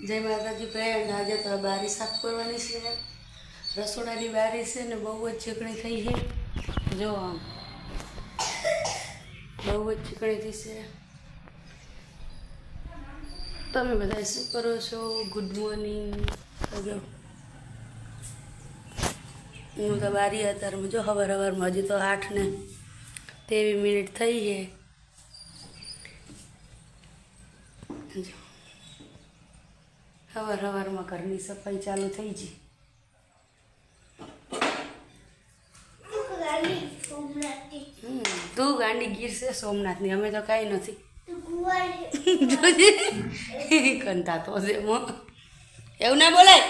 જય માતાજી ફ્રેન્ડ, આજે તો બારી સાફ કરવાની છે. રસોડાની બારી છે ને બહુ જ ચીકણી થઈ છે. જો આમ બહુ જ ચીકણી થઈ છે. તમે બધા શું કરો છો? Good morning. જો હું તો બારી અત્યારમાં જો સવારમાં હજી તો 8:23 થઈ છે. સવારમાં ઘરની સફાઈ ચાલુ થઈ ગઈ. તું ગાંડી ગીર છે સોમનાથની, અમે તો કાંઈ નથી. કંતા તો છે એવું ના બોલાય.